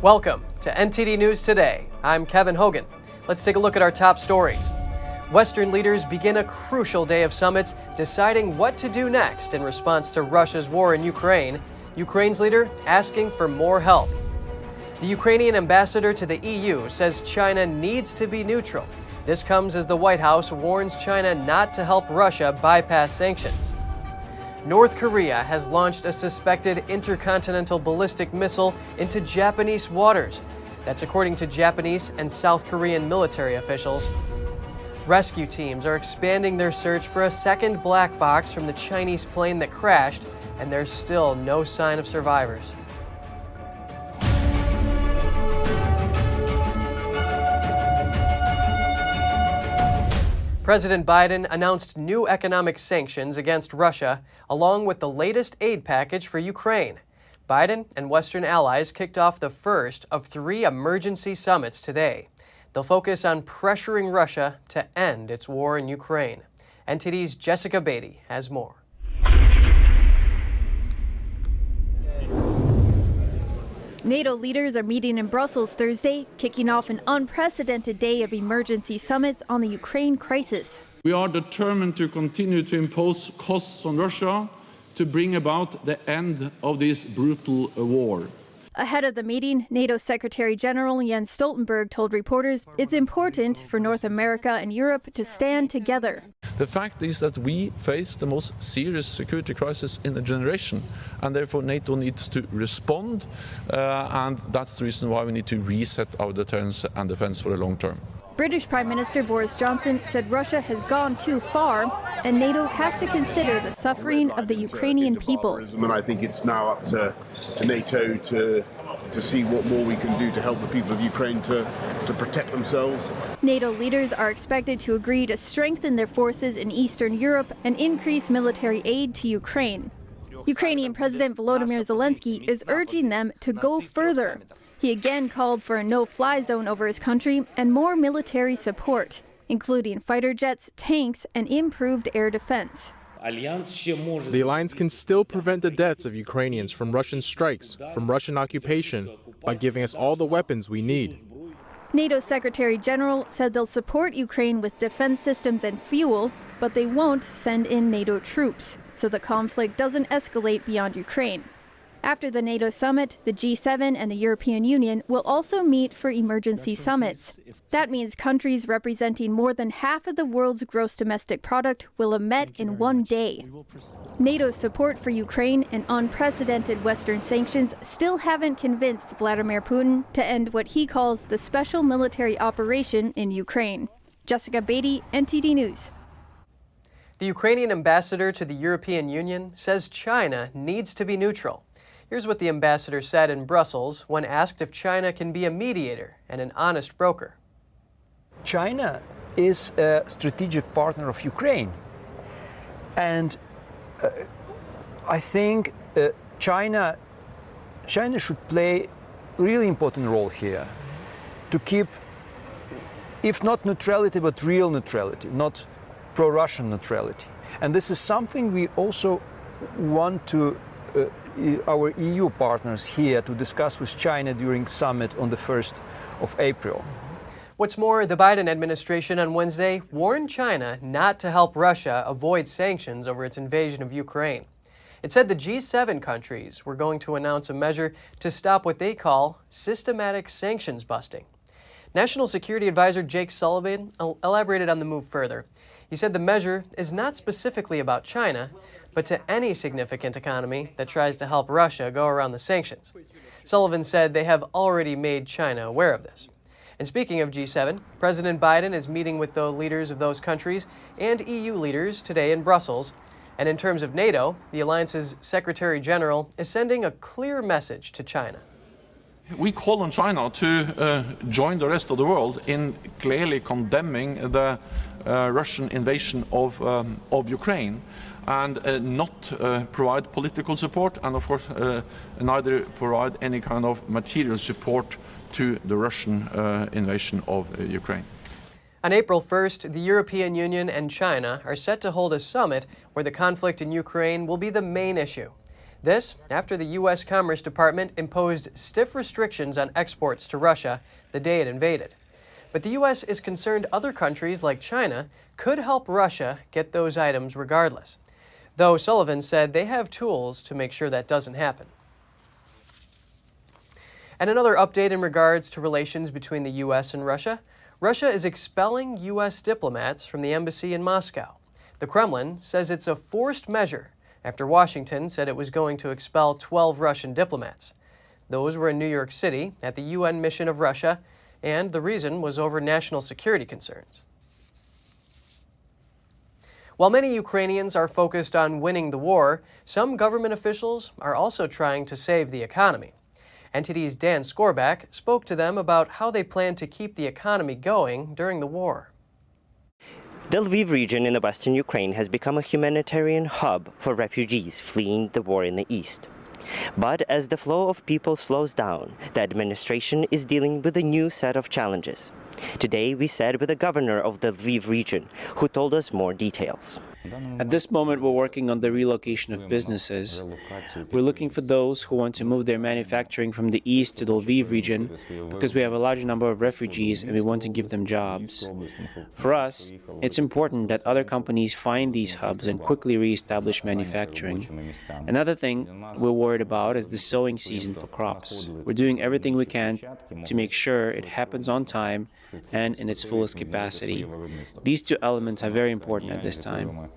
Welcome to NTD News Today. I'm Kevin Hogan. Let's take a look at our top stories. Western leaders begin a crucial day of summits deciding what to do next in response to Russia's war in Ukraine. Ukraine's leader asking for more help. The Ukrainian ambassador to the EU says China needs to be neutral. This comes as the White House warns China not to help Russia bypass sanctions. North Korea has launched a suspected intercontinental ballistic missile into Japanese waters. That's according to Japanese and South Korean military officials. Rescue teams are expanding their search for a second black box from the Chinese plane that crashed, and there's still no sign of survivors. President Biden announced new economic sanctions against Russia, along with the latest aid package for Ukraine. Biden and Western allies kicked off the first of 3 emergency summits today. They'll focus on pressuring Russia to end its war in Ukraine. NTD's Jessica Beatty has more. NATO leaders are meeting in Brussels Thursday, kicking off an unprecedented day of emergency summits on the Ukraine crisis. We are determined to continue to impose costs on Russia to bring about the end of this brutal war. Ahead of the meeting, NATO Secretary General Jens Stoltenberg told reporters it's important for North America and Europe to stand together. The fact is that we face the most serious security crisis in a generation, and therefore NATO needs to respond, and that's the reason why we need to reset our deterrence and defense for the long term. British Prime Minister Boris Johnson said Russia has gone too far, and NATO has to consider the suffering of the Ukrainian people. And I think it's now up to NATO to see what more we can do to help the people of Ukraine to protect themselves. NATO leaders are expected to agree to strengthen their forces in Eastern Europe and increase military aid to Ukraine. Ukrainian President Volodymyr Zelenskyy is urging them to go further. He again called for a no-fly zone over his country and more military support, including fighter jets, tanks, and improved air defense. The alliance can still prevent the deaths of Ukrainians from Russian strikes, from Russian occupation, by giving us all the weapons we need. NATO Secretary General said they'll support Ukraine with defense systems and fuel, but they won't send in NATO troops, so the conflict doesn't escalate beyond Ukraine. After the NATO summit, the G7 and the European Union will also meet for emergency summits. That means countries representing more than half of the world's gross domestic product will have met in one day. NATO's support for Ukraine and unprecedented Western sanctions still haven't convinced Vladimir Putin to end what he calls the special military operation in Ukraine. Jessica Beatty, NTD News. The Ukrainian ambassador to the European Union says China needs to be neutral. Here's what the ambassador said in Brussels when asked if China can be a mediator and an honest broker. China is a strategic partner of Ukraine. And I think China should play a really important role here to keep, if not neutrality, but real neutrality, not pro-Russian neutrality. And this is something we also want to our EU partners here to discuss with China during summit on the 1st of April. What's more, the Biden administration on Wednesday warned China not to help Russia avoid sanctions over its invasion of Ukraine. It said the G7 countries were going to announce a measure to stop what they call systematic sanctions busting. National Security Advisor Jake Sullivan elaborated on the move further. He said the measure is not specifically about China, but to any significant economy that tries to help Russia go around the sanctions. Sullivan said they have already made China aware of this. And speaking of G7, President Biden is meeting with the leaders of those countries and EU leaders today in Brussels. And in terms of NATO, the alliance's Secretary General is sending a clear message to China. We call on China to join the rest of the world in clearly condemning the Russian invasion of Ukraine, and not provide political support, and of course neither provide any kind of material support to the Russian invasion of Ukraine. On April 1st, the European Union and China are set to hold a summit where the conflict in Ukraine will be the main issue. This after the U.S. Commerce Department imposed stiff restrictions on exports to Russia the day it invaded. But the U.S. is concerned other countries like China could help Russia get those items regardless, though Sullivan said they have tools to make sure that doesn't happen. And another update in regards to relations between the U.S. and Russia. Russia is expelling U.S. diplomats from the embassy in Moscow. The Kremlin says it's a forced measure after Washington said it was going to expel 12 Russian diplomats. Those were in New York City at the UN mission of Russia, and the reason was over national security concerns. While many Ukrainians are focused on winning the war, some government officials are also trying to save the economy. NTD's Dan Skorback spoke to them about how they plan to keep the economy going during the war. The Lviv region in the western Ukraine has become a humanitarian hub for refugees fleeing the war in the east. But as the flow of people slows down, the administration is dealing with a new set of challenges. Today we sat with the governor of the Lviv region, who told us more details. At this moment, we're working on the relocation of businesses. We're looking for those who want to move their manufacturing from the east to the Lviv region because we have a large number of refugees and we want to give them jobs. For us, it's important that other companies find these hubs and quickly reestablish manufacturing. Another thing we're worried about is the sowing season for crops. We're doing everything we can to make sure it happens on time and in its fullest capacity. These two elements are very important at this time.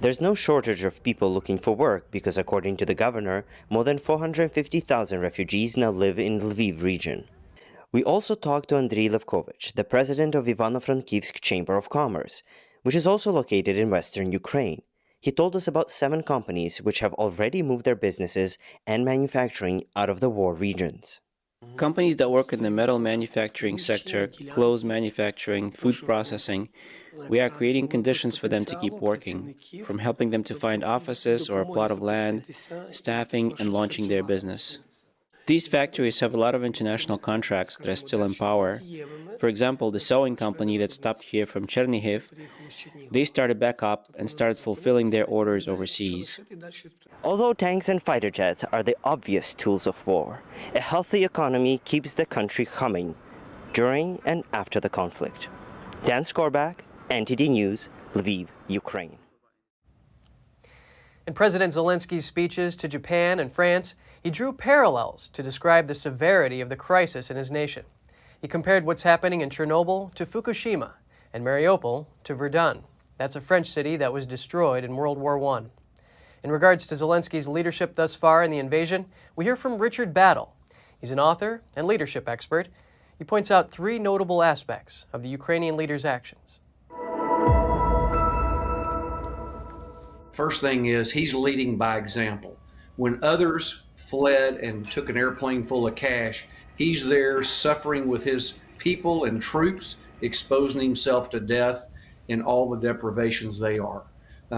There's no shortage of people looking for work because, according to the governor, more than 450,000 refugees now live in the Lviv region. We also talked to Andriy Levkovich, the president of Ivano-Frankivsk Chamber of Commerce, which is also located in western Ukraine. He told us about 7 companies which have already moved their businesses and manufacturing out of the war regions. Companies that work in the metal manufacturing sector, clothes manufacturing, food processing, we are creating conditions for them to keep working, from helping them to find offices or a plot of land, staffing and launching their business. These factories have a lot of international contracts that are still in power. For example, the sewing company that stopped here from Chernihiv, they started back up and started fulfilling their orders overseas. Although tanks and fighter jets are the obvious tools of war, a healthy economy keeps the country humming during and after the conflict. Dan Skorback, NTD News, Lviv, Ukraine. In President Zelensky's speeches to Japan and France, he drew parallels to describe the severity of the crisis in his nation. He compared what's happening in Chernobyl to Fukushima and Mariupol to Verdun. That's a French city that was destroyed in World War I. In regards to Zelensky's leadership thus far in the invasion, we hear from Richard Battle. He's an author and leadership expert. He points out 3 notable aspects of the Ukrainian leader's actions. First thing is he's leading by example. When others fled and took an airplane full of cash, he's there suffering with his people and troops, exposing himself to death in all the deprivations they are.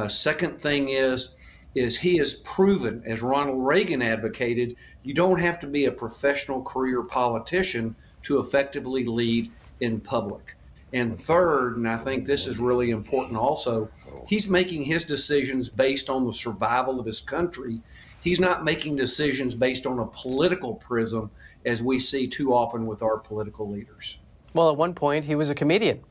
Second thing is he has proven, as Ronald Reagan advocated, you don't have to be a professional career politician to effectively lead in public. And third, and I think this is really important also, he's making his decisions based on the survival of his country. He's not making decisions based on a political prism, as we see too often with our political leaders. Well, at one point, he was a comedian.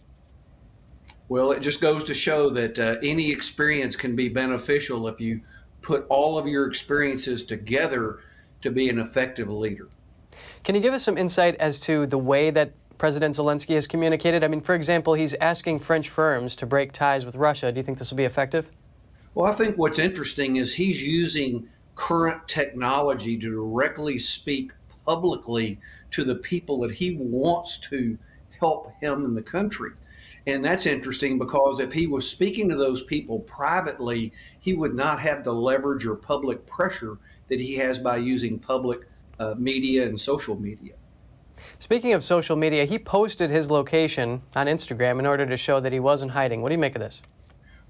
Well, it just goes to show that any experience can be beneficial if you put all of your experiences together to be an effective leader. Can you give us some insight as to the way that President Zelensky has communicated? I mean, for example, he's asking French firms to break ties with Russia. Do you think this will be effective? Well, I think what's interesting is he's using current technology to directly speak publicly to the people that he wants to help him in the country. And that's interesting because if he was speaking to those people privately, he would not have the leverage or public pressure that he has by using public media and social media. Speaking of social media, he posted his location on Instagram in order to show that he wasn't hiding. What do you make of this?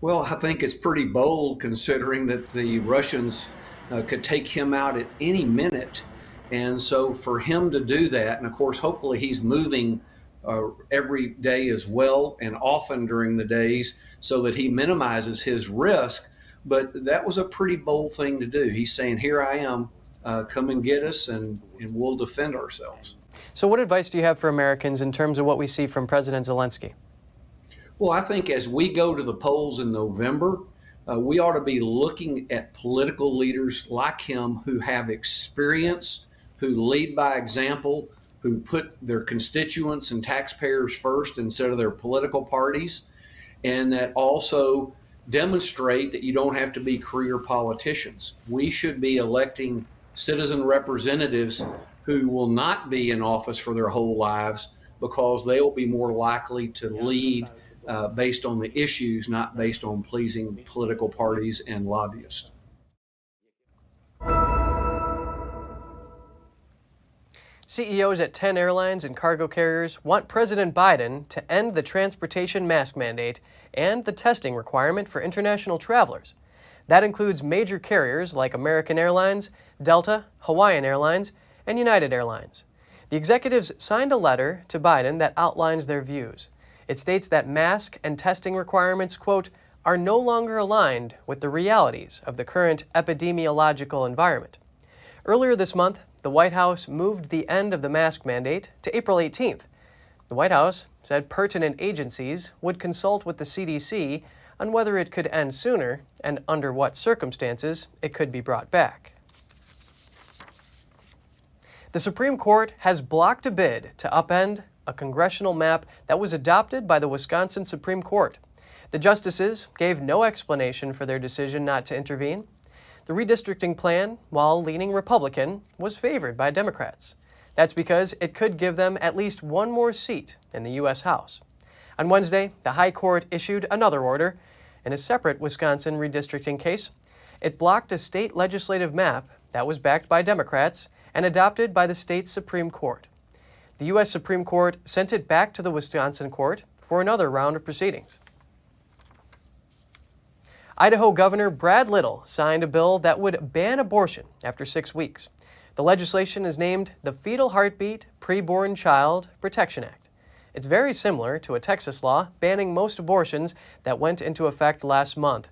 Well, I think it's pretty bold considering that the Russians could take him out at any minute. And so for him to do that, and of course, hopefully he's moving every day as well and often during the days so that he minimizes his risk. But that was a pretty bold thing to do. He's saying, here I am, come and get us, and we'll defend ourselves. So what advice do you have for Americans in terms of what we see from President Zelenskyy? Well, I think as we go to the polls in November, we ought to be looking at political leaders like him who have experience, who lead by example, who put their constituents and taxpayers first instead of their political parties, and that also demonstrate that you don't have to be career politicians. We should be electing citizen representatives who will not be in office for their whole lives, because they will be more likely to lead based on the issues, not based on pleasing political parties and lobbyists. CEOs at 10 airlines and cargo carriers want President Biden to end the transportation mask mandate and the testing requirement for international travelers. That includes major carriers like American Airlines, Delta, Hawaiian Airlines, and United Airlines. The executives signed a letter to Biden that outlines their views. It states that mask and testing requirements, quote, are no longer aligned with the realities of the current epidemiological environment. Earlier this month, the White House moved the end of the mask mandate to April 18th. The White House said pertinent agencies would consult with the CDC on whether it could end sooner and under what circumstances it could be brought back. The Supreme Court has blocked a bid to upend a congressional map that was adopted by the Wisconsin Supreme Court. The justices gave no explanation for their decision not to intervene. The redistricting plan, while leaning Republican, was favored by Democrats. That's because it could give them at least one more seat in the U.S. House. On Wednesday, the High Court issued another order. In a separate Wisconsin redistricting case, it blocked a state legislative map that was backed by Democrats and adopted by the state's Supreme Court. The U.S. Supreme Court sent it back to the Wisconsin court for another round of proceedings. Idaho Governor Brad Little signed a bill that would ban abortion after 6 weeks. The legislation is named the Fetal Heartbeat Preborn Child Protection Act. It's very similar to a Texas law banning most abortions that went into effect last month.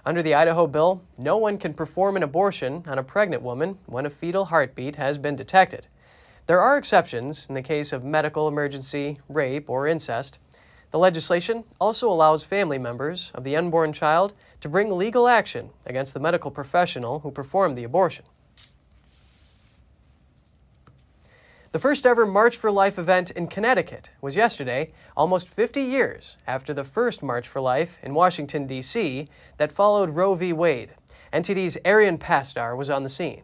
Under the Idaho bill, no one can perform an abortion on a pregnant woman when a fetal heartbeat has been detected. There are exceptions in the case of medical emergency, rape, or incest. The legislation also allows family members of the unborn child to bring legal action against the medical professional who performed the abortion. The first ever March for Life event in Connecticut was yesterday, almost 50 years after the first March for Life in Washington, D.C. that followed Roe v. Wade. NTD's Arian Pastar was on the scene.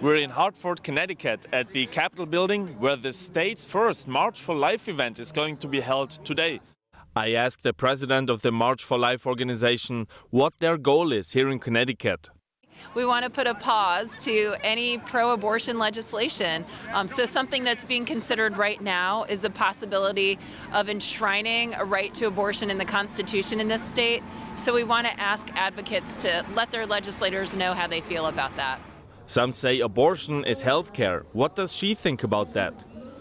We're in Hartford, Connecticut, at the Capitol building, where the state's first March for Life event is going to be held today. I asked the president of the March for Life organization what their goal is here in Connecticut. We want to put a pause to any pro-abortion legislation. So something that's being considered right now is the possibility of enshrining a right to abortion in the Constitution in this state. So we want to ask advocates to let their legislators know how they feel about that. Some say abortion is health care. What does she think about that?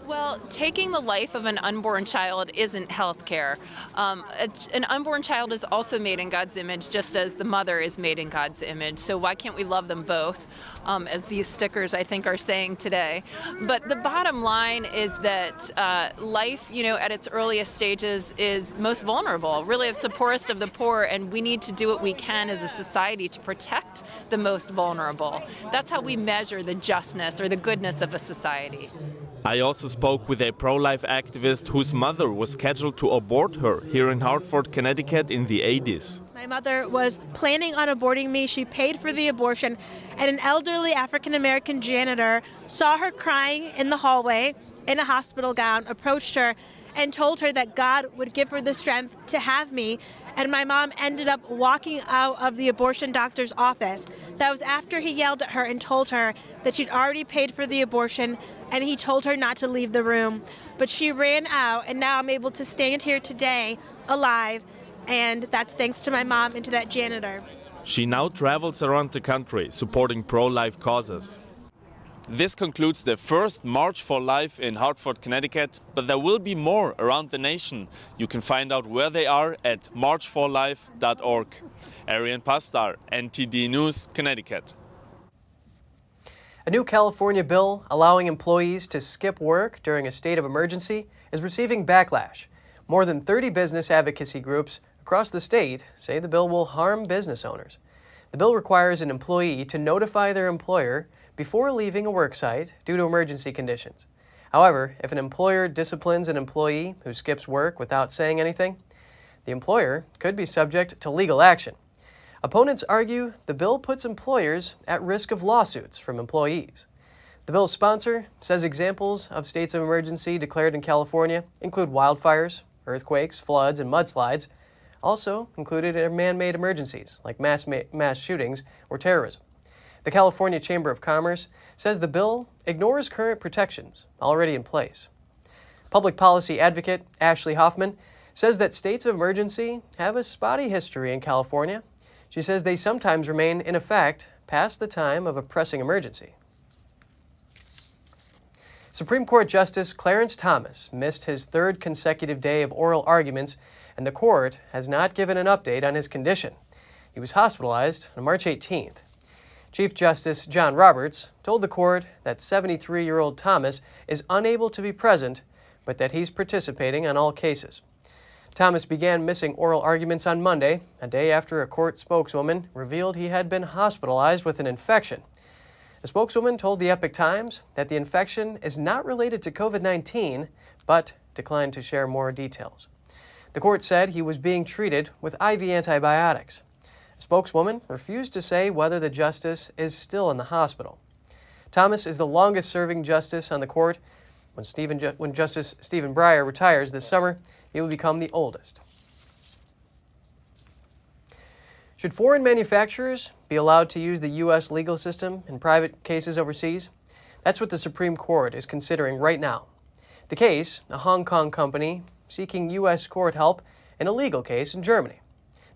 Well, taking the life of an unborn child isn't health care. An unborn child is also made in God's image, just as the mother is made in God's image. So why can't we love them both, as these stickers, I think, are saying today? But the bottom line is that life, at its earliest stages is most vulnerable. Really, it's the poorest of the poor, and we need to do what we can as a society to protect the most vulnerable. That's how we measure the justness or the goodness of a society. I also spoke with a pro-life activist whose mother was scheduled to abort her here in Hartford, Connecticut in the 80s. My mother was planning on aborting me. She paid for the abortion, and an elderly African-American janitor saw her crying in the hallway in a hospital gown, approached her, and told her that God would give her the strength to have me. And my mom ended up walking out of the abortion doctor's office. That was after he yelled at her and told her that she'd already paid for the abortion, and he told her not to leave the room. But she ran out, and now I'm able to stand here today alive, and that's thanks to my mom and to that janitor. She now travels around the country supporting pro-life causes. This concludes the first March for Life in Hartford, Connecticut, but there will be more around the nation. You can find out where they are at marchforlife.org. Arian Pastar, NTD News, Connecticut. A new California bill allowing employees to skip work during a state of emergency is receiving backlash. More than 30 business advocacy groups across the state say the bill will harm business owners. The bill requires an employee to notify their employer before leaving a work site due to emergency conditions. However, if an employer disciplines an employee who skips work without saying anything, the employer could be subject to legal action. Opponents argue the bill puts employers at risk of lawsuits from employees. The bill's sponsor says examples of states of emergency declared in California include wildfires, earthquakes, floods, and mudslides. Also included are man-made emergencies like mass shootings or terrorism. The California Chamber of Commerce says the bill ignores current protections already in place. Public policy advocate Ashley Hoffman says that states of emergency have a spotty history in California. She says they sometimes remain in effect past the time of a pressing emergency. Supreme Court Justice Clarence Thomas missed his third consecutive day of oral arguments, and the court has not given an update on his condition. He was hospitalized on March 18th. Chief Justice John Roberts told the court that 73-year-old Thomas is unable to be present, but that he's participating on all cases. Thomas began missing oral arguments on Monday, a day after a court spokeswoman revealed he had been hospitalized with an infection. A spokeswoman told the Epoch Times that the infection is not related to COVID-19, but declined to share more details. The court said he was being treated with IV antibiotics. A spokeswoman refused to say whether the justice is still in the hospital. Thomas is the longest-serving justice on the court. When Justice Stephen Breyer retires this summer, he will become the oldest. Should foreign manufacturers be allowed to use the U.S. legal system in private cases overseas? That's what the Supreme Court is considering right now. The case, a Hong Kong company seeking U.S. court help in a legal case in Germany.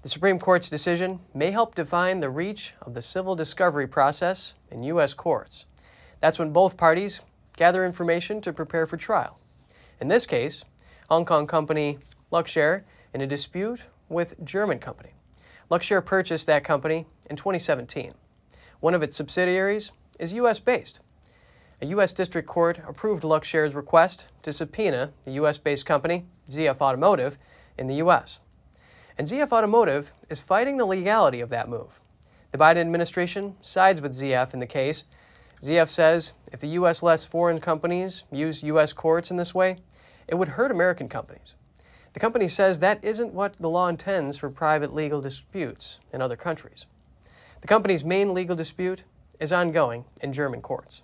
The Supreme Court's decision may help define the reach of the civil discovery process in U.S. courts. That's when both parties gather information to prepare for trial. In this case, Hong Kong company Luxshare in a dispute with German company. Luxshare purchased that company in 2017. One of its subsidiaries is U.S.-based. A U.S. District Court approved Luxshare's request to subpoena the U.S.-based company, ZF Automotive, in the U.S. And ZF Automotive is fighting the legality of that move. The Biden administration sides with ZF in the case. ZF says if the U.S. lets foreign companies use U.S. courts in this way, it would hurt American companies. The company says that isn't what the law intends for private legal disputes in other countries. The company's main legal dispute is ongoing in German courts.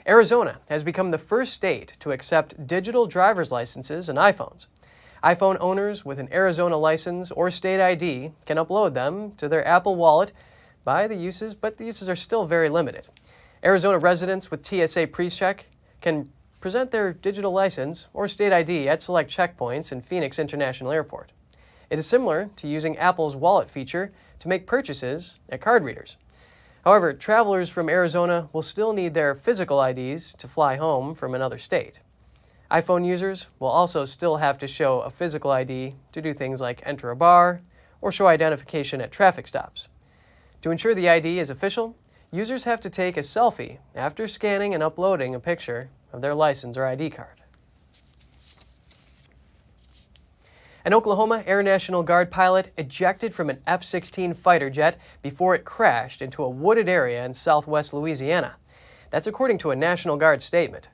Arizona has become the first state to accept digital driver's licenses and iPhones. iPhone owners with an Arizona license or state ID can upload them to their Apple Wallet but the uses are still very limited. Arizona residents with TSA PreCheck can present their digital license or state ID at select checkpoints in Phoenix International Airport. It is similar to using Apple's wallet feature to make purchases at card readers. However, travelers from Arizona will still need their physical IDs to fly home from another state. iPhone users will also still have to show a physical ID to do things like enter a bar or show identification at traffic stops. To ensure the ID is official, users have to take a selfie after scanning and uploading a picture of their license or ID card. An Oklahoma Air National Guard pilot ejected from an F-16 fighter jet before it crashed into a wooded area in southwest Louisiana. That's according to a National Guard statement.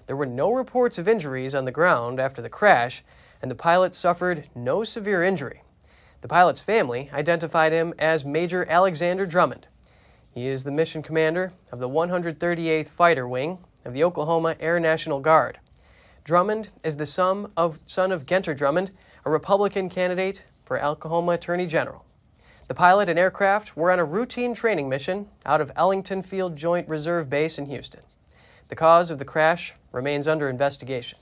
There were no reports of injuries on the ground after the crash, and the pilot suffered no severe injury. The pilot's family identified him as Major Alexander Drummond. He is the mission commander of the 138th Fighter Wing of the Oklahoma Air National Guard. Drummond is the son of Genter Drummond, a Republican candidate for Oklahoma Attorney General. The pilot and aircraft were on a routine training mission out of Ellington Field Joint Reserve Base in Houston. The cause of the crash remains under investigation.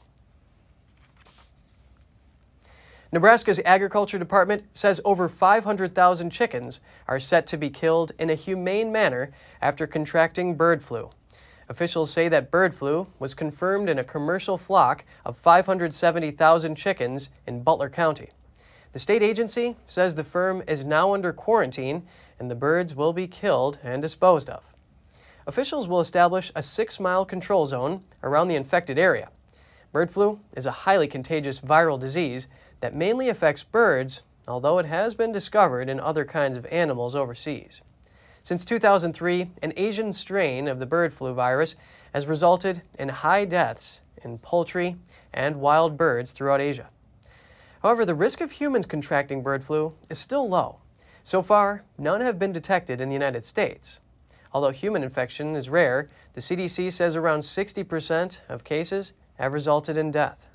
Nebraska's Agriculture Department says over 500,000 chickens are set to be killed in a humane manner after contracting bird flu. Officials say that bird flu was confirmed in a commercial flock of 570,000 chickens in Butler County. The state agency says the firm is now under quarantine and the birds will be killed and disposed of. Officials will establish a 6-mile control zone around the infected area. Bird flu is a highly contagious viral disease that mainly affects birds, although it has been discovered in other kinds of animals overseas. Since 2003, an Asian strain of the bird flu virus has resulted in high deaths in poultry and wild birds throughout Asia. However, the risk of humans contracting bird flu is still low. So far, none have been detected in the United States. Although human infection is rare, the CDC says around 60% of cases have resulted in death.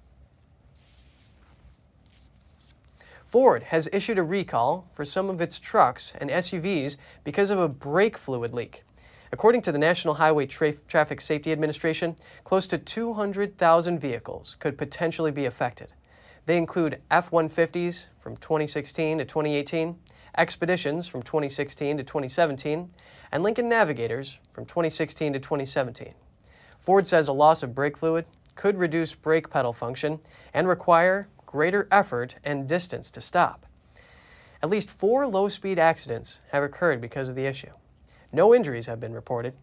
Ford has issued a recall for some of its trucks and SUVs because of a brake fluid leak. According to the National Highway Traffic Safety Administration, close to 200,000 vehicles could potentially be affected. They include F-150s from 2016 to 2018, Expeditions from 2016 to 2017, and Lincoln Navigators from 2016 to 2017. Ford says a loss of brake fluid could reduce brake pedal function and require greater effort and distance to stop. At least 4 low-speed accidents have occurred because of the issue. No injuries have been reported.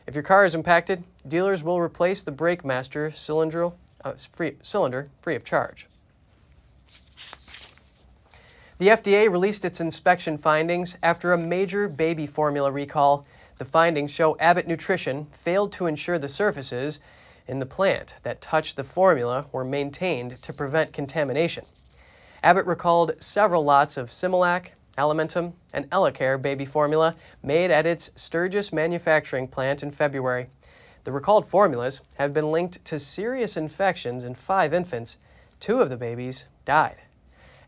If your car is impacted, dealers will replace the brake master cylinder free of charge. The FDA released its inspection findings after a major baby formula recall. The findings show Abbott Nutrition failed to ensure the surfaces in the plant that touched the formula were maintained to prevent contamination. Abbott recalled several lots of Similac, Alimentum, and Elecare baby formula made at its Sturgis manufacturing plant in February. The recalled formulas have been linked to serious infections in 5 infants. 2 of the babies died.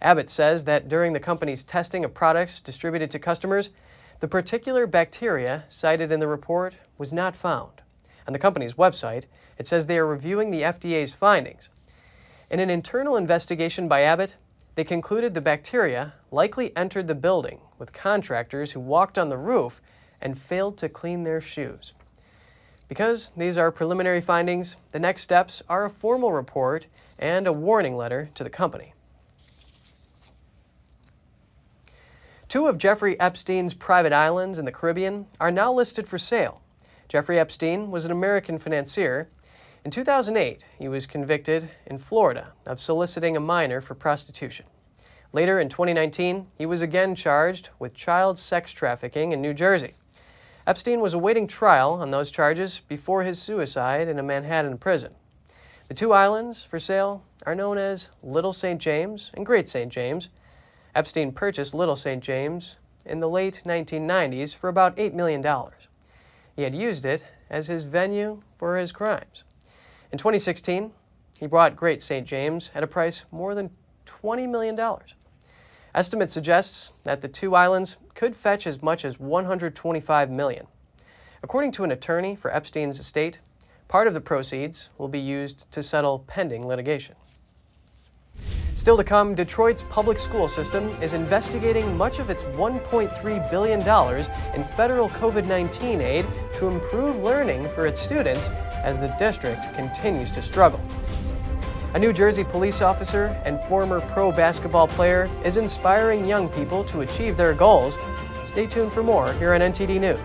Abbott says that during the company's testing of products distributed to customers, the particular bacteria cited in the report was not found. On the company's website, it says they are reviewing the FDA's findings. In an internal investigation by Abbott, they concluded the bacteria likely entered the building with contractors who walked on the roof and failed to clean their shoes. Because these are preliminary findings, the next steps are a formal report and a warning letter to the company. 2 of Jeffrey Epstein's private islands in the Caribbean are now listed for sale. Jeffrey Epstein was an American financier. In 2008, he was convicted in Florida of soliciting a minor for prostitution. Later in 2019, he was again charged with child sex trafficking in New Jersey. Epstein was awaiting trial on those charges before his suicide in a Manhattan prison. The 2 islands for sale are known as Little St. James and Great St. James. Epstein purchased Little St. James in the late 1990s for about $8 million. He had used it as his venue for his crimes. In 2016, he bought Great St. James at a price more than $20 million. Estimates suggests that the 2 islands could fetch as much as $125 million. According to an attorney for Epstein's estate, part of the proceeds will be used to settle pending litigation. Still to come, Detroit's public school system is investigating much of its $1.3 billion in federal COVID-19 aid to improve learning for its students as the district continues to struggle. A New Jersey police officer and former pro basketball player is inspiring young people to achieve their goals. Stay tuned for more here on NTD News.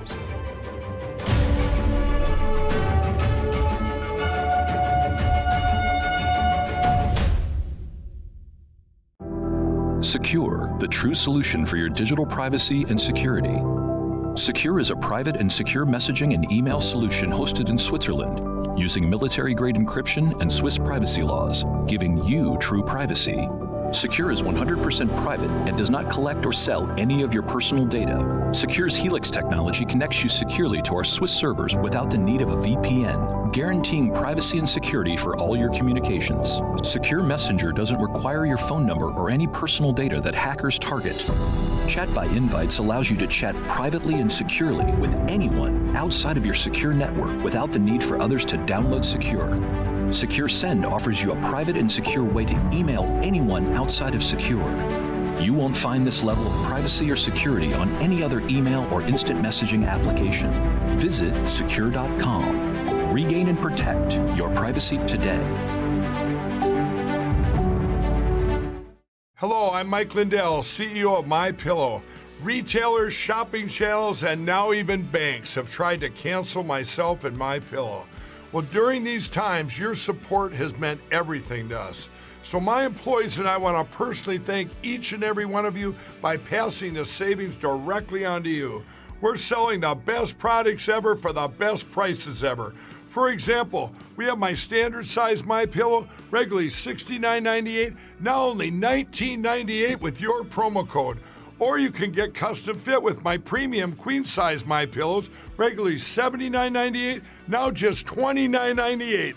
Secure, the true solution for your digital privacy and security. Secure is a private and secure messaging and email solution hosted in Switzerland, using military-grade encryption and Swiss privacy laws, giving you true privacy. Secure is 100% private and does not collect or sell any of your personal data. Secure's Helix technology connects you securely to our Swiss servers without the need of a VPN, guaranteeing privacy and security for all your communications. Secure Messenger doesn't require your phone number or any personal data that hackers target. Chat by Invites allows you to chat privately and securely with anyone outside of your secure network without the need for others to download Secure. Secure Send offers you a private and secure way to email anyone outside of Secure. You won't find this level of privacy or security on any other email or instant messaging application. Visit secure.com. Regain and protect your privacy today. Hello, I'm Mike Lindell, CEO of MyPillow. Retailers, shopping channels, and now even banks have tried to cancel myself and MyPillow. Well, during these times, your support has meant everything to us. So my employees and I want to personally thank each and every one of you by passing the savings directly on to you. We're selling the best products ever for the best prices ever. For example, we have my standard size MyPillow, regularly $69.98, now only $19.98 with your promo code. Or you can get custom fit with my premium queen size MyPillows, regularly $79.98, now just $29.98.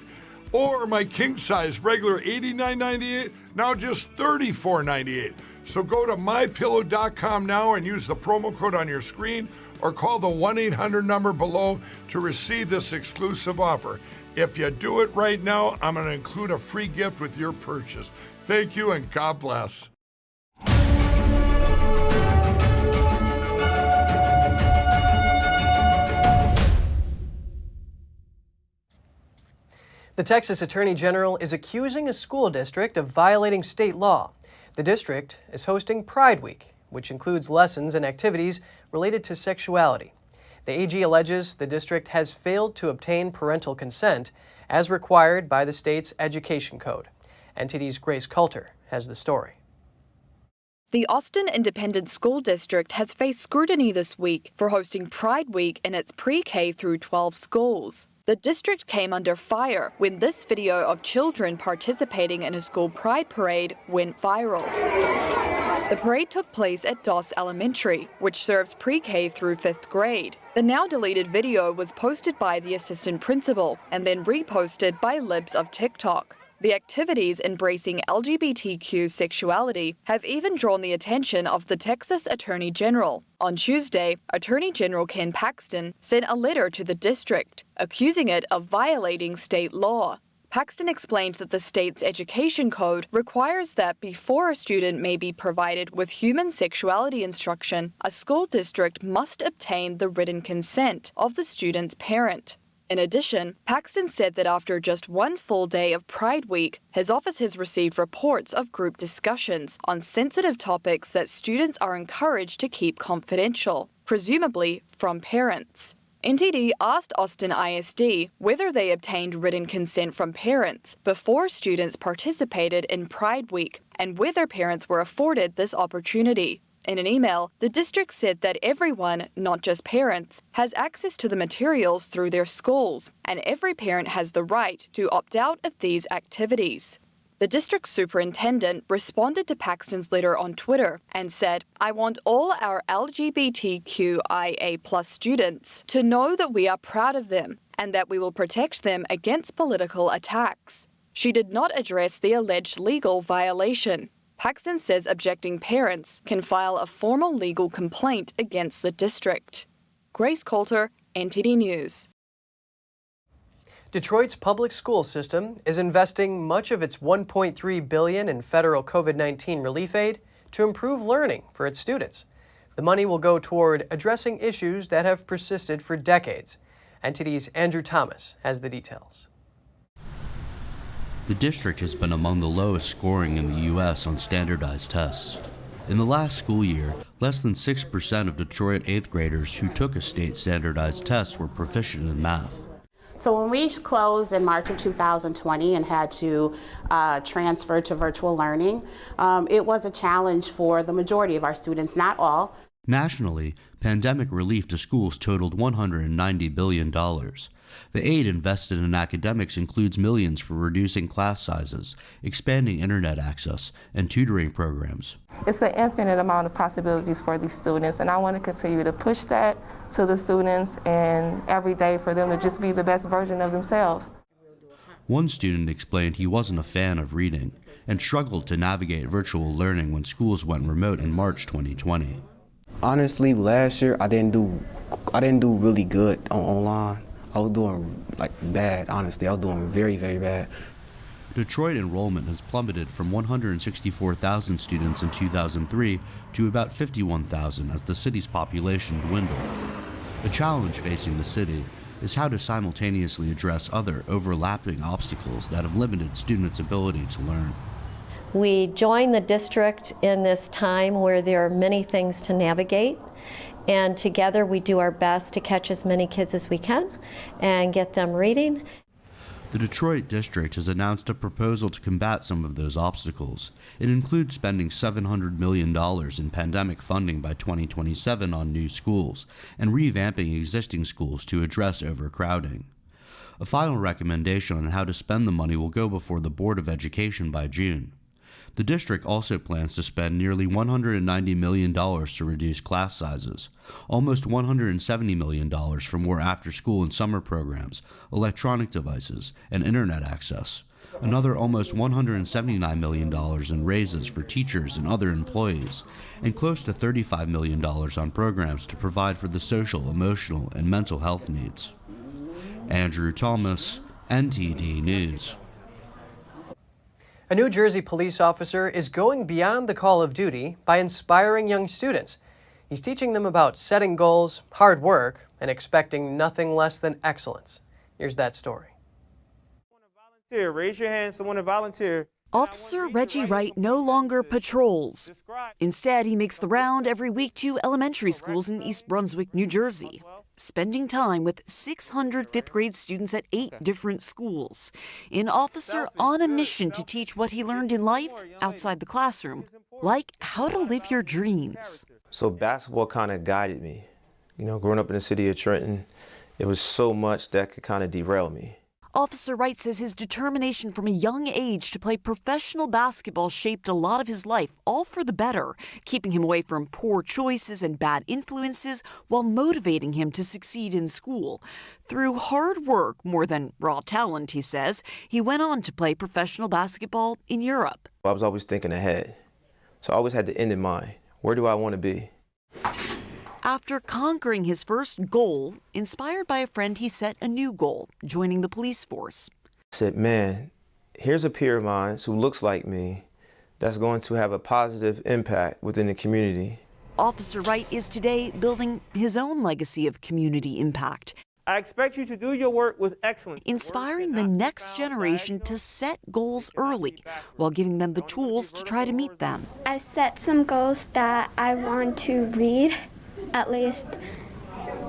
Or my king size, regular $89.98, now just $34.98. So go to mypillow.com now and use the promo code on your screen or call the 1-800 number below to receive this exclusive offer. If you do it right now, I'm going to include a free gift with your purchase. Thank you and God bless. The Texas Attorney General is accusing a school district of violating state law. The district is hosting Pride Week, which includes lessons and activities related to sexuality. The AG alleges the district has failed to obtain parental consent as required by the state's education code. NTD's Grace Coulter has the story. The Austin Independent School District has faced scrutiny this week for hosting Pride Week in its pre-K through 12 schools. The district came under fire when this video of children participating in a school pride parade went viral. The parade took place at Doss Elementary, which serves pre-K through 5th grade. The now deleted video was posted by the assistant principal and then reposted by libs of TikTok. The activities embracing LGBTQ sexuality have even drawn the attention of the Texas Attorney General. On Tuesday, Attorney General Ken Paxton sent a letter to the district, accusing it of violating state law. Paxton explained that the state's education code requires that before a student may be provided with human sexuality instruction, a school district must obtain the written consent of the student's parent. In addition, Paxton said that after just one full day of Pride Week, his office has received reports of group discussions on sensitive topics that students are encouraged to keep confidential, presumably from parents. NTD asked Austin ISD whether they obtained written consent from parents before students participated in Pride Week and whether parents were afforded this opportunity. In an email, the district said that everyone, not just parents, has access to the materials through their schools, and every parent has the right to opt out of these activities. The district superintendent responded to Paxton's letter on Twitter and said, "I want all our LGBTQIA+ students to know that we are proud of them and that we will protect them against political attacks." She did not address the alleged legal violation. Paxton says objecting parents can file a formal legal complaint against the district. Grace Coulter, NTD News. Detroit's public school system is investing much of its $1.3 billion in federal COVID-19 relief aid to improve learning for its students. The money will go toward addressing issues that have persisted for decades. NTD's Andrew Thomas has the details. The district has been among the lowest scoring in the U.S. on standardized tests. In the last school year, less than 6% of Detroit 8th graders who took a state standardized test were proficient in math. So when we closed in March of 2020 and had to transfer to virtual learning, it was a challenge for the majority of our students, not all. Nationally, pandemic relief to schools totaled $190 billion. The aid invested in academics includes millions for reducing class sizes, expanding internet access, and tutoring programs. It's an infinite amount of possibilities for these students, and I want to continue to push that to the students and every day for them to just be the best version of themselves. One student explained he wasn't a fan of reading and struggled to navigate virtual learning when schools went remote in March 2020. Honestly, last year I didn't do really good on online. I was doing like bad, honestly. I was doing very, very bad. Detroit enrollment has plummeted from 164,000 students in 2003 to about 51,000 as the city's population dwindled. A challenge facing the city is how to simultaneously address other overlapping obstacles that have limited students' ability to learn. We join the district in this time where there are many things to navigate, and together we do our best to catch as many kids as we can and get them reading. The Detroit district has announced a proposal to combat some of those obstacles. It includes spending $700 million in pandemic funding by 2027 on new schools and revamping existing schools to address overcrowding. A final recommendation on how to spend the money will go before the Board of Education by June. The district also plans to spend nearly $190 million to reduce class sizes, almost $170 million for more after-school and summer programs, electronic devices, and internet access, another almost $179 million in raises for teachers and other employees, and close to $35 million on programs to provide for the social, emotional, and mental health needs. Andrew Thomas, NTD News. A New Jersey police officer is going beyond the call of duty by inspiring young students. He's teaching them about setting goals, hard work, and expecting nothing less than excellence. Here's that story. Raise your hand, someone to volunteer. Officer Reggie Wright no longer patrols. Instead, he makes the round every week to elementary schools in East Brunswick, New Jersey, spending time with 600 fifth-grade students at 8 different schools. An officer on a mission to teach what he learned in life outside the classroom, like how to live your dreams. So basketball kind of guided me. You know, growing up in the city of Trenton, it was so much that could kind of derail me. Officer Wright says his determination from a young age to play professional basketball shaped a lot of his life, all for the better, keeping him away from poor choices and bad influences while motivating him to succeed in school. Through hard work, more than raw talent, he says, he went on to play professional basketball in Europe. I was always thinking ahead, so I always had the end in mind. Where do I want to be? After conquering his first goal, inspired by a friend, he set a new goal, joining the police force. I said, man, here's a peer of mine who looks like me that's going to have a positive impact within the community. Officer Wright is today building his own legacy of community impact. I expect you to do your work with excellence. Inspiring the next generation to set goals early while giving them the tools to try to meet them. I've set some goals that I want to read at least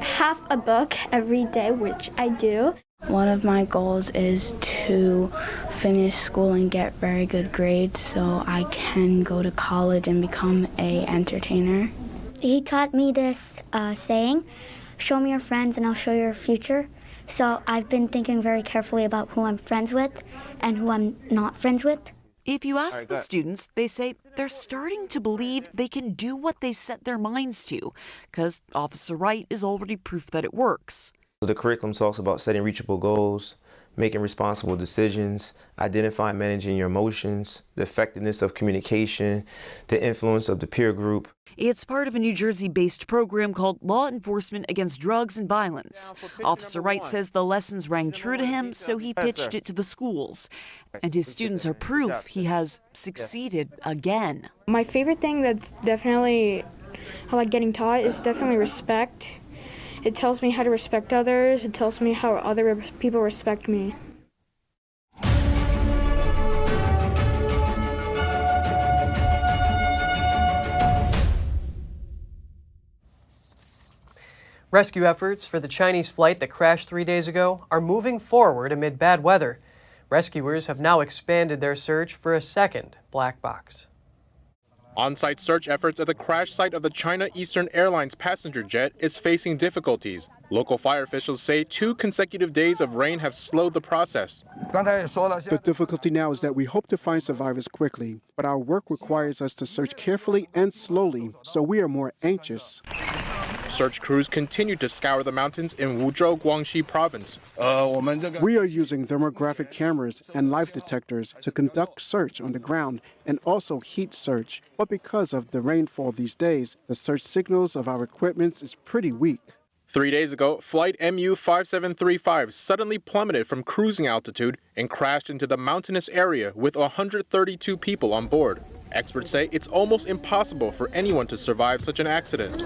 half a book every day, which I do. One of my goals is to finish school and get very good grades so I can go to college and become an entertainer. He taught me this saying, show me your friends and I'll show you your future. So I've been thinking very carefully about who I'm friends with and who I'm not friends with. If you ask the students, they say they're starting to believe they can do what they set their minds to, because Officer Wright is already proof that it works. The curriculum talks about setting reachable goals, making responsible decisions, identifying and managing your emotions, the effectiveness of communication, the influence of the peer group. It's part of a New Jersey-based program called Law Enforcement Against Drugs and Violence. Officer Wright says the lessons rang true to him, so he pitched it to the schools. And his students are proof he has succeeded again. My favorite thing that's definitely I like getting taught is definitely respect. It tells me how to respect others. It tells me how other people respect me. Rescue efforts for the Chinese flight that crashed 3 days ago are moving forward amid bad weather. Rescuers have now expanded their search for a second black box. On-site search efforts at the crash site of the China Eastern Airlines passenger jet is facing difficulties. Local fire officials say 2 consecutive days of rain have slowed the process. The difficulty now is that we hope to find survivors quickly, but our work requires us to search carefully and slowly, so we are more anxious. Search crews continue to scour the mountains in Wuzhou, Guangxi province. We are using thermographic cameras and life detectors to conduct search on the ground and also heat search. But because of the rainfall these days, the search signals of our equipment is pretty weak. 3 days ago, flight MU-5735 suddenly plummeted from cruising altitude and crashed into the mountainous area with 132 people on board. Experts say it's almost impossible for anyone to survive such an accident.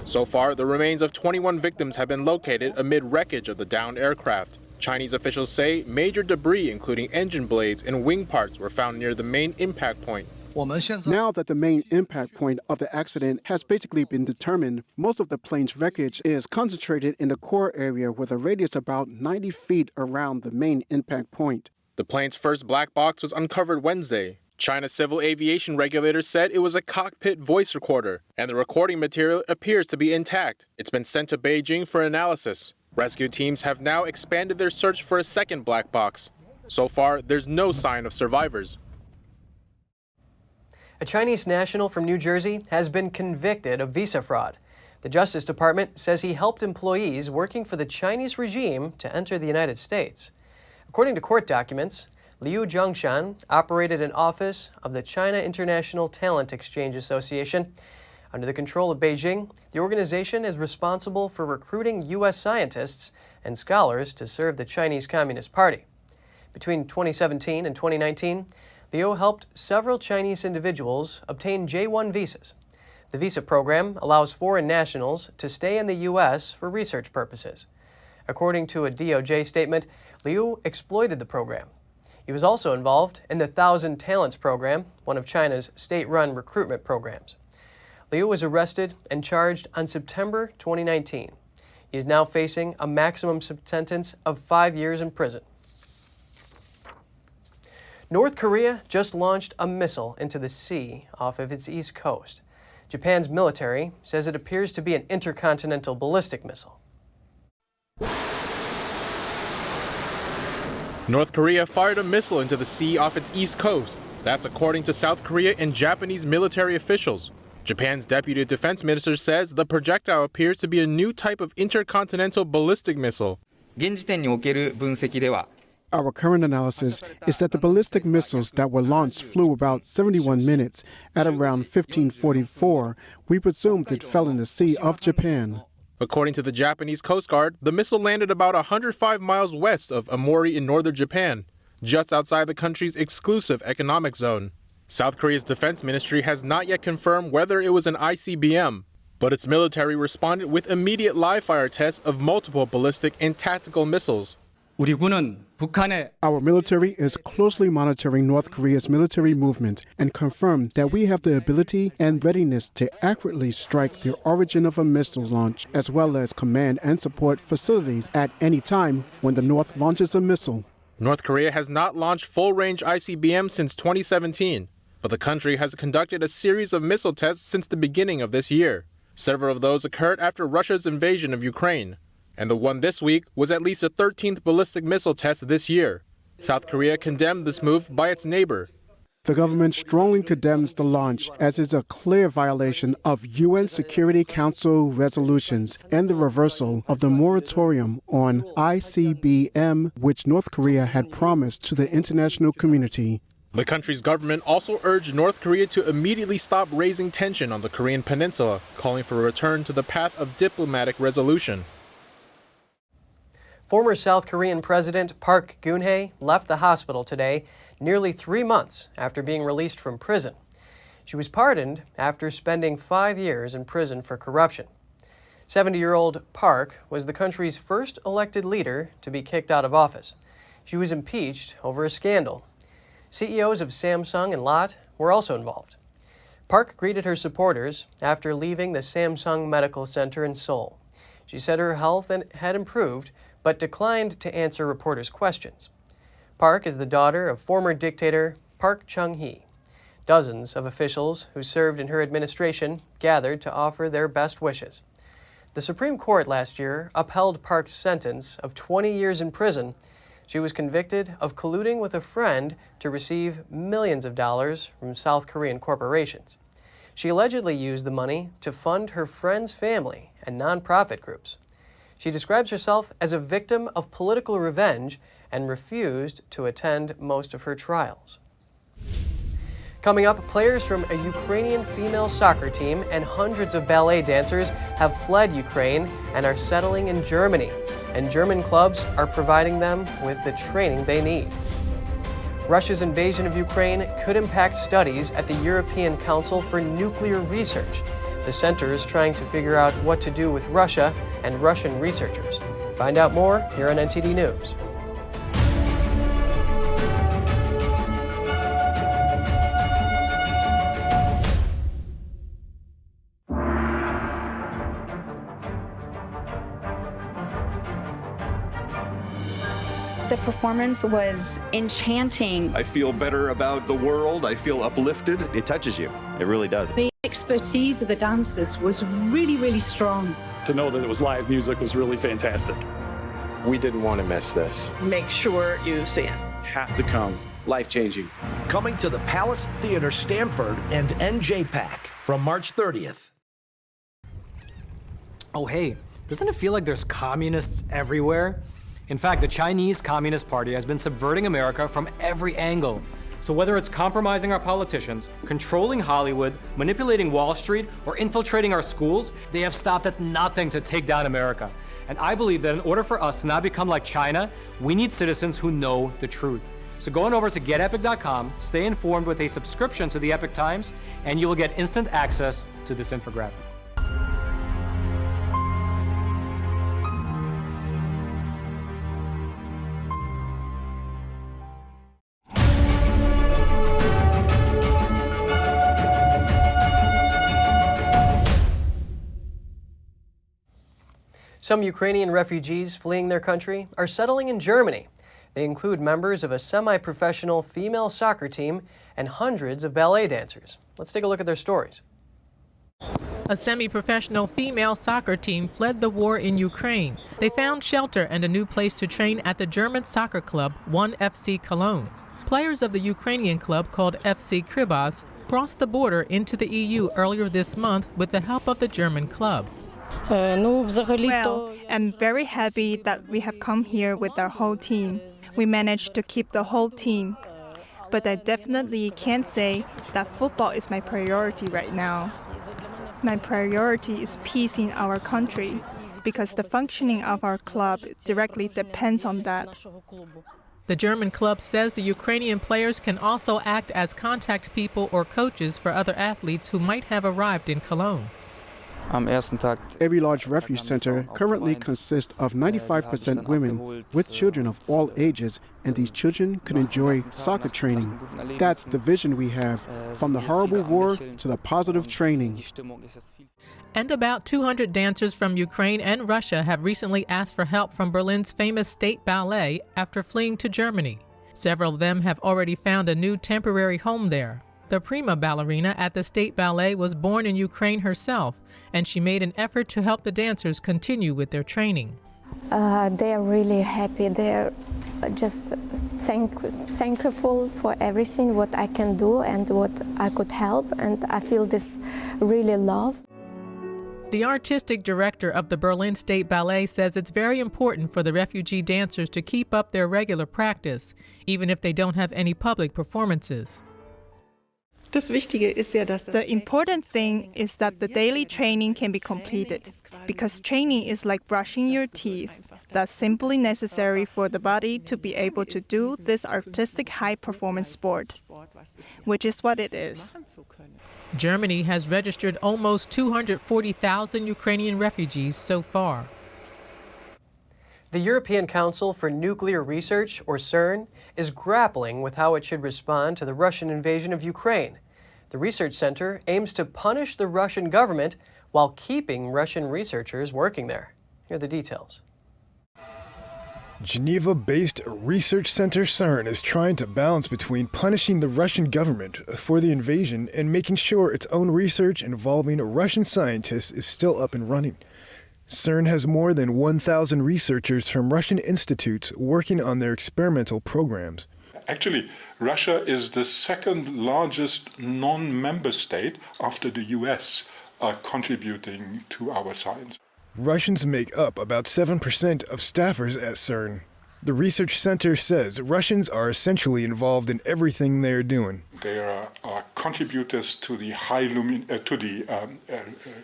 So far, the remains of 21 victims have been located amid wreckage of the downed aircraft. Chinese officials say major debris, including engine blades and wing parts, were found near the main impact point. Now that the main impact point of the accident has basically been determined, most of the plane's wreckage is concentrated in the core area with a radius about 90 feet around the main impact point. The plane's first black box was uncovered Wednesday. China's civil aviation regulators said it was a cockpit voice recorder, and the recording material appears to be intact. It's been sent to Beijing for analysis. Rescue teams have now expanded their search for a second black box. So far, there's no sign of survivors. A Chinese national from New Jersey has been convicted of visa fraud. The Justice Department says he helped employees working for the Chinese regime to enter the United States. According to court documents, Liu Zhongshan operated an office of the China International Talent Exchange Association. Under the control of Beijing, the organization is responsible for recruiting U.S. scientists and scholars to serve the Chinese Communist Party. Between 2017 and 2019, Liu helped several Chinese individuals obtain J-1 visas. The visa program allows foreign nationals to stay in the U.S. for research purposes. According to a DOJ statement, Liu exploited the program. He was also involved in the 1,000 Talents program, one of China's state-run recruitment programs. Liu was arrested and charged on September 2019. He is now facing a maximum sentence of 5 years in prison. North Korea just launched a missile into the sea off of its east coast. Japan's military says it appears to be an intercontinental ballistic missile. North Korea fired a missile into the sea off its east coast. That's according to South Korea and Japanese military officials. Japan's deputy defense minister says the projectile appears to be a new type of intercontinental ballistic missile. Our current analysis is that the ballistic missiles that were launched flew about 71 minutes. At around 1544, we presumed it fell in the Sea of Japan. According to the Japanese Coast Guard, the missile landed about 105 miles west of Aomori in northern Japan, just outside the country's exclusive economic zone. South Korea's defense ministry has not yet confirmed whether it was an ICBM, but its military responded with immediate live-fire tests of multiple ballistic and tactical missiles. Our military is closely monitoring North Korea's military movement and confirmed that we have the ability and readiness to accurately strike the origin of a missile launch, as well as command and support facilities at any time when the North launches a missile. North Korea has not launched full-range ICBM since 2017, but the country has conducted a series of missile tests since the beginning of this year. Several of those occurred after Russia's invasion of Ukraine. And the one this week was at least the 13th ballistic missile test this year. South Korea condemned this move by its neighbor. The government strongly condemns the launch as it's a clear violation of UN Security Council resolutions and the reversal of the moratorium on ICBM, which North Korea had promised to the international community. The country's government also urged North Korea to immediately stop raising tension on the Korean peninsula, calling for a return to the path of diplomatic resolution. Former South Korean President Park Geun-hye left the hospital today, nearly 3 months after being released from prison. She was pardoned after spending 5 years in prison for corruption. 70-year-old Park was the country's first elected leader to be kicked out of office. She was impeached over a scandal. CEOs of Samsung and Lotte were also involved. Park greeted her supporters after leaving the Samsung Medical Center in Seoul. She said her health had improved, but declined to answer reporters' questions. Park is the daughter of former dictator Park Chung-hee. Dozens of officials who served in her administration gathered to offer their best wishes. The Supreme Court last year upheld Park's sentence of 20 years in prison. She was convicted of colluding with a friend to receive millions of dollars from South Korean corporations. She allegedly used the money to fund her friend's family and nonprofit groups. She describes herself as a victim of political revenge and refused to attend most of her trials. Coming up, players from a Ukrainian female soccer team and hundreds of ballet dancers have fled Ukraine and are settling in Germany. And German clubs are providing them with the training they need. Russia's invasion of Ukraine could impact studies at the European Council for Nuclear Research. The center is trying to figure out what to do with Russia and Russian researchers. Find out more here on NTD News. The performance was enchanting. I feel better about the world. I feel uplifted. It touches you. It really does. The expertise of the dancers was really, really strong. To know that it was live music was really fantastic. We didn't want to miss this. Make sure you see it. Have to come. Life-changing. Coming to the Palace Theater, Stamford, and NJPAC from March 30th. Oh, hey, doesn't it feel like there's communists everywhere? In fact, the Chinese Communist Party has been subverting America from every angle. So whether it's compromising our politicians, controlling Hollywood, manipulating Wall Street, or infiltrating our schools, they have stopped at nothing to take down America. And I believe that in order for us to not become like China, we need citizens who know the truth. So go on over to getepic.com, stay informed with a subscription to the Epic Times, and you will get instant access to this infographic. Some Ukrainian refugees fleeing their country are settling in Germany. They include members of a semi-professional female soccer team and hundreds of ballet dancers. Let's take a look at their stories. A semi-professional female soccer team fled the war in Ukraine. They found shelter and a new place to train at the German soccer club 1FC Cologne. Players of the Ukrainian club called FC Kribas crossed the border into the EU earlier this month with the help of the German club. Well, I'm very happy that we have come here with our whole team. We managed to keep the whole team. But I definitely can't say that football is my priority right now. My priority is peace in our country, because the functioning of our club directly depends on that. The German club says the Ukrainian players can also act as contact people or coaches for other athletes who might have arrived in Cologne. Every large refuge center currently consists of 95% women with children of all ages, and these children could enjoy soccer training. That's the vision we have, from the horrible war to the positive training. And about 200 dancers from Ukraine and Russia have recently asked for help from Berlin's famous state ballet after fleeing to Germany. Several of them have already found a new temporary home there. The prima ballerina at the state ballet was born in Ukraine herself, and she made an effort to help the dancers continue with their training. They are really happy. They are just thankful for everything what I can do and what I could help, and I feel this really love. The artistic director of the Berlin State Ballet says it's very important for the refugee dancers to keep up their regular practice, even if they don't have any public performances. The important thing is that the daily training can be completed, because training is like brushing your teeth. That's simply necessary for the body to be able to do this artistic high-performance sport, which is what it is. Germany has registered almost 240,000 Ukrainian refugees so far. The European Council for Nuclear Research, or CERN, is grappling with how it should respond to the Russian invasion of Ukraine. The research center aims to punish the Russian government while keeping Russian researchers working there. Here are the details. Geneva-based research center CERN is trying to balance between punishing the Russian government for the invasion and making sure its own research involving Russian scientists is still up and running. CERN has more than 1,000 researchers from Russian institutes working on their experimental programs. Actually, Russia is the second largest non-member state after the US contributing to our science. Russians make up about 7% of staffers at CERN. The research center says Russians are essentially involved in everything they are doing. They are contributors to the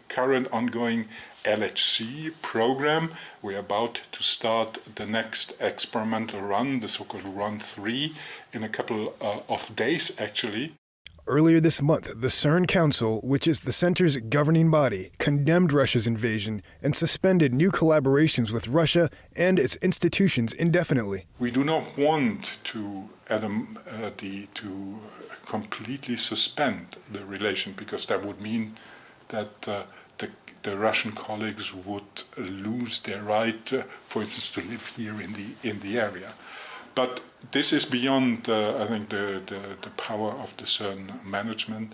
current ongoing LHC program. We're about to start the next experimental run, the so-called Run 3, in a couple of days, actually. Earlier this month, the CERN Council, which is the center's governing body, condemned Russia's invasion and suspended new collaborations with Russia and its institutions indefinitely. We do not want to completely suspend the relation, because that would mean that the Russian colleagues would lose their right, for instance, to live here in the area. But this is beyond, I think, the power of the CERN management.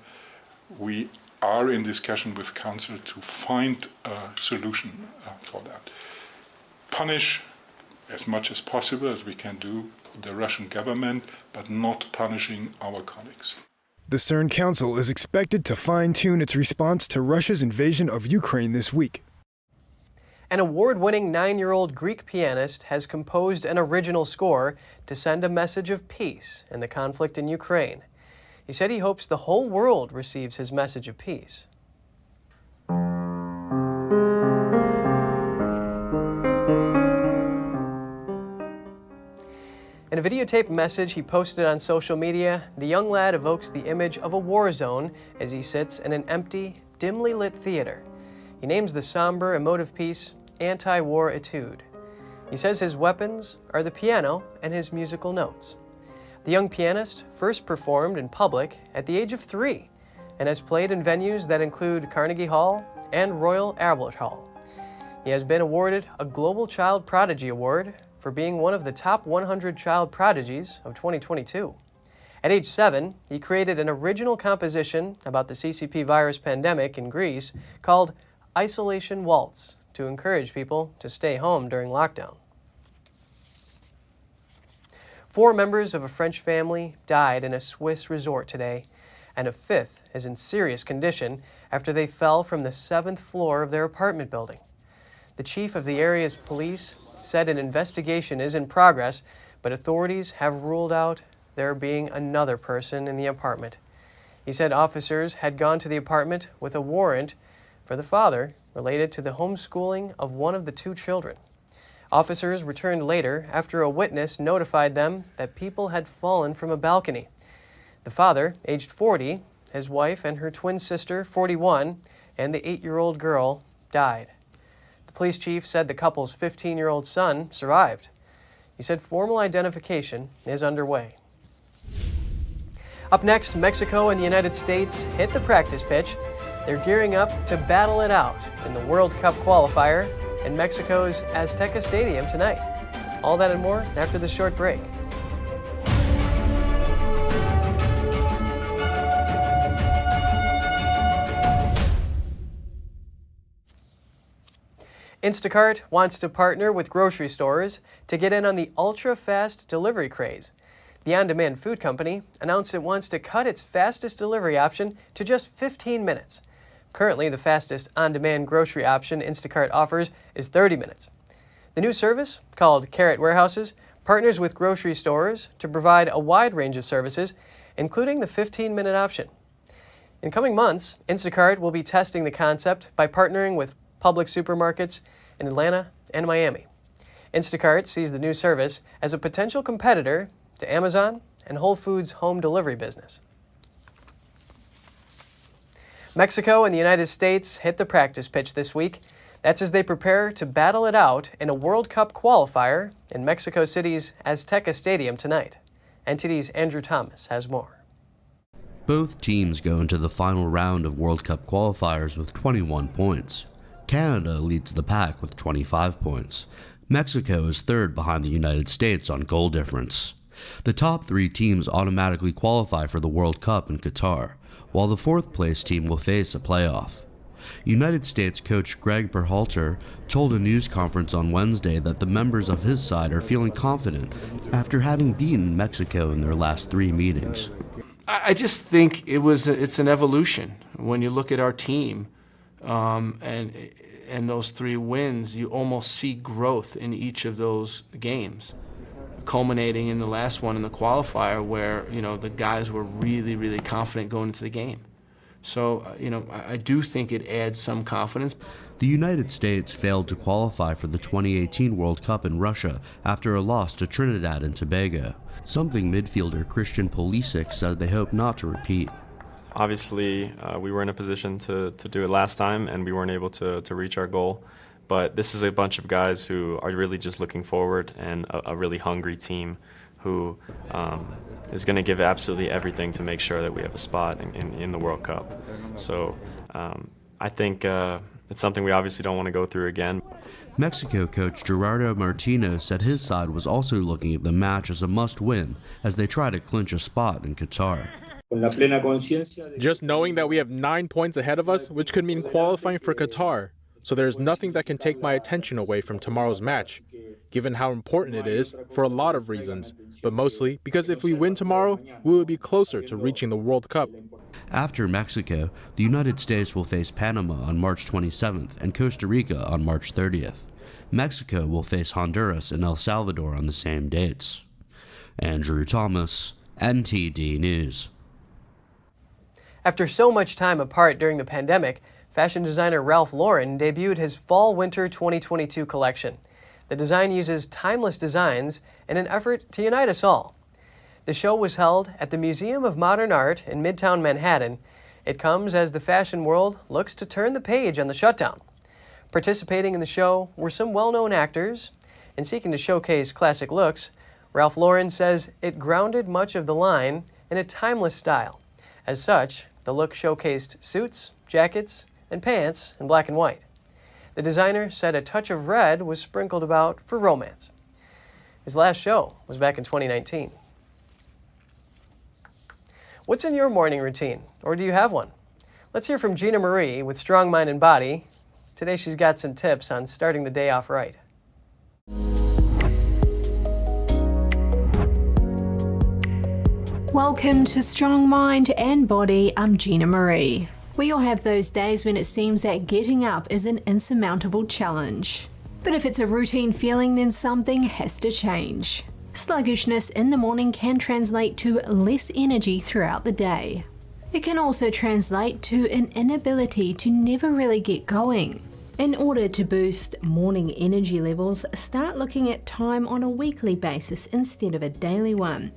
We are in discussion with Council to find a solution for that. Punish as much as possible as we can do the Russian government, but not punishing our colleagues. The CERN Council is expected to fine-tune its response to Russia's invasion of Ukraine this week. An award-winning 9-year-old Greek pianist has composed an original score to send a message of peace in the conflict in Ukraine. He said he hopes the whole world receives his message of peace. In a videotaped message he posted on social media, the young lad evokes the image of a war zone as he sits in an empty, dimly lit theater. He names the somber, emotive piece Anti-War Etude. He says his weapons are the piano and his musical notes. The young pianist first performed in public at the age of 3 and has played in venues that include Carnegie Hall and Royal Albert Hall. He has been awarded a Global Child Prodigy Award for being one of the top 100 child prodigies of 2022. At age 7, he created an original composition about the CCP virus pandemic in Greece called Isolation Waltz to encourage people to stay home during lockdown. 4 members of a French family died in a Swiss resort today, and a 5th is in serious condition after they fell from the 7th floor of their apartment building. The chief of the area's police said an investigation is in progress, but authorities have ruled out there being another person in the apartment. He said officers had gone to the apartment with a warrant for the father related to the homeschooling of one of the 2 children. Officers returned later after a witness notified them that people had fallen from a balcony. The father, aged 40, his wife and her twin sister, 41, and the 8-year-old girl died. The police chief said the couple's 15-year-old son survived. He said formal identification is underway. Up next, Mexico and the United States hit the practice pitch. They're gearing up to battle it out in the World Cup qualifier in Mexico's Azteca Stadium tonight. All that and more after this short break. Instacart wants to partner with grocery stores to get in on the ultra-fast delivery craze. The on-demand food company announced it wants to cut its fastest delivery option to just 15 minutes. Currently, the fastest on-demand grocery option Instacart offers is 30 minutes. The new service, called Carrot Warehouses, partners with grocery stores to provide a wide range of services, including the 15-minute option. In coming months, Instacart will be testing the concept by partnering with public supermarkets in Atlanta and Miami. Instacart sees the new service as a potential competitor to Amazon and Whole Foods' home delivery business. Mexico and the United States hit the practice pitch this week. That's as they prepare to battle it out in a World Cup qualifier in Mexico City's Azteca Stadium tonight. NTD's Andrew Thomas has more. Both teams go into the final round of World Cup qualifiers with 21 points. Canada leads the pack with 25 points. Mexico is third behind the United States on goal difference. The top 3 teams automatically qualify for the World Cup in Qatar, while the 4th place team will face a playoff. United States coach Greg Berhalter told a news conference on Wednesday that the members of his side are feeling confident after having beaten Mexico in their last 3 meetings. I just think it's an evolution. When you look at our team and those 3 wins, you almost see growth in each of those games. culminating in the last one in the qualifier where, the guys were really, really confident going into the game. So, I do think it adds some confidence. The United States failed to qualify for the 2018 World Cup in Russia after a loss to Trinidad and Tobago, something midfielder Christian Pulisic said they hope not to repeat. Obviously, we were in a position to do it last time, and we weren't able to reach our goal. But this is a bunch of guys who are really just looking forward, and a really hungry team who is going to give absolutely everything to make sure that we have a spot in the World Cup. So I think it's something we obviously don't want to go through again. Mexico coach Gerardo Martino said his side was also looking at the match as a must-win as they try to clinch a spot in Qatar. Just knowing that we have 9 points ahead of us, which could mean qualifying for Qatar. So there's nothing that can take my attention away from tomorrow's match, given how important it is for a lot of reasons, but mostly because if we win tomorrow, we will be closer to reaching the World Cup. After Mexico, the United States will face Panama on March 27th and Costa Rica on March 30th. Mexico will face Honduras and El Salvador on the same dates. Andrew Thomas, NTD News. After so much time apart during the pandemic, fashion designer Ralph Lauren debuted his Fall/Winter 2022 collection. The design uses timeless designs in an effort to unite us all. The show was held at the Museum of Modern Art in Midtown Manhattan. It comes as the fashion world looks to turn the page on the shutdown. Participating in the show were some well-known actors, and seeking to showcase classic looks, Ralph Lauren says it grounded much of the line in a timeless style. As such, the look showcased suits, jackets, and pants in black and white. The designer said a touch of red was sprinkled about for romance. His last show was back in 2019. What's in your morning routine, or do you have one? Let's hear from Gina Marie with Strong Mind and Body. Today she's got some tips on starting the day off right. Welcome to Strong Mind and Body. I'm Gina Marie. We all have those days when it seems that getting up is an insurmountable challenge. But if it's a routine feeling, then something has to change. Sluggishness in the morning can translate to less energy throughout the day. It can also translate to an inability to never really get going. In order to boost morning energy levels, start looking at time on a weekly basis instead of a daily one.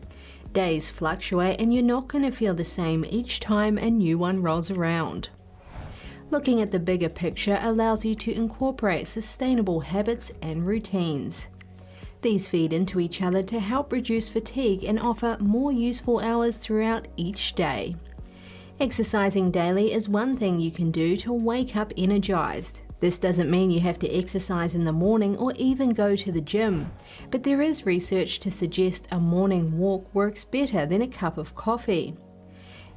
Days fluctuate and you're not going to feel the same each time a new one rolls around. Looking at the bigger picture allows you to incorporate sustainable habits and routines. These feed into each other to help reduce fatigue and offer more useful hours throughout each day. Exercising daily is one thing you can do to wake up energized. This doesn't mean you have to exercise in the morning or even go to the gym, but there is research to suggest a morning walk works better than a cup of coffee.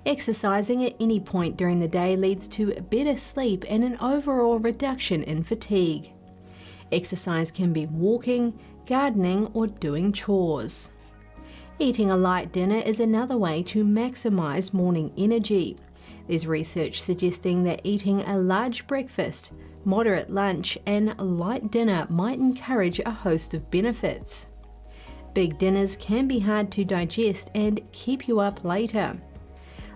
Exercising at any point during the day leads to better sleep and an overall reduction in fatigue. Exercise can be walking, gardening, or doing chores. Eating a light dinner is another way to maximize morning energy. There's research suggesting that eating a large breakfast, moderate lunch, and light dinner might encourage a host of benefits. Big dinners can be hard to digest and keep you up later.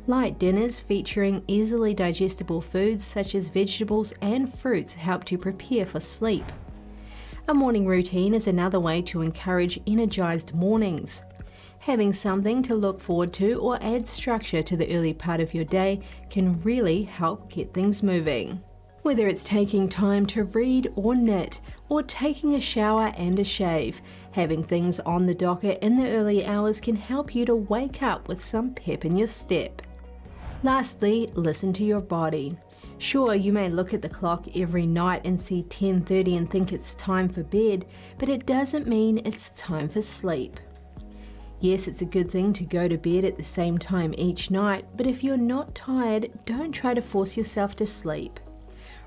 Light dinners featuring easily digestible foods such as vegetables and fruits help to prepare for sleep. A morning routine is another way to encourage energized mornings. Having something to look forward to or add structure to the early part of your day can really help get things moving. Whether it's taking time to read or knit, or taking a shower and a shave, having things on the docket in the early hours can help you to wake up with some pep in your step. Lastly, listen to your body. Sure, you may look at the clock every night and see 10:30 and think it's time for bed, but it doesn't mean it's time for sleep. Yes, it's a good thing to go to bed at the same time each night, but if you're not tired, don't try to force yourself to sleep.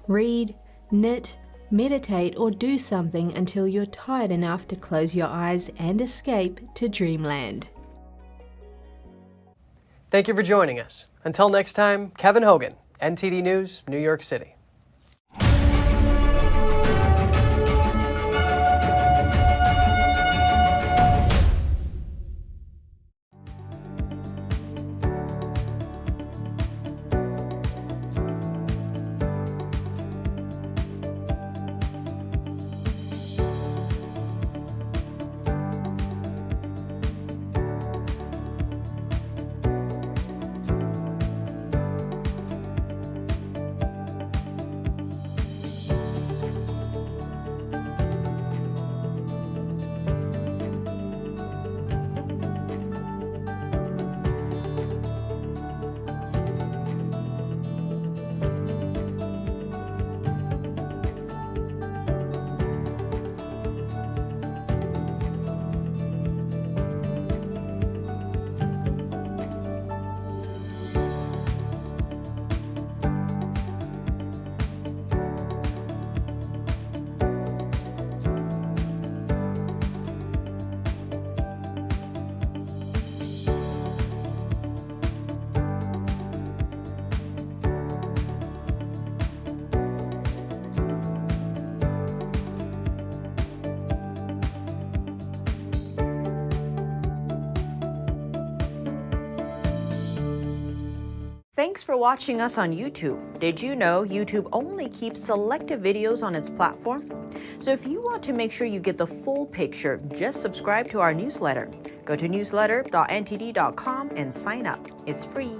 Read, knit, meditate, or do something until you're tired enough to close your eyes and escape to dreamland. Thank you for joining us. Until next time, Kevin Hogan, NTD News, New York City. Thanks for watching us on YouTube. Did you know YouTube only keeps selective videos on its platform? So if you want to make sure you get the full picture, just subscribe to our newsletter. Go to newsletter.ntd.com and sign up. It's free.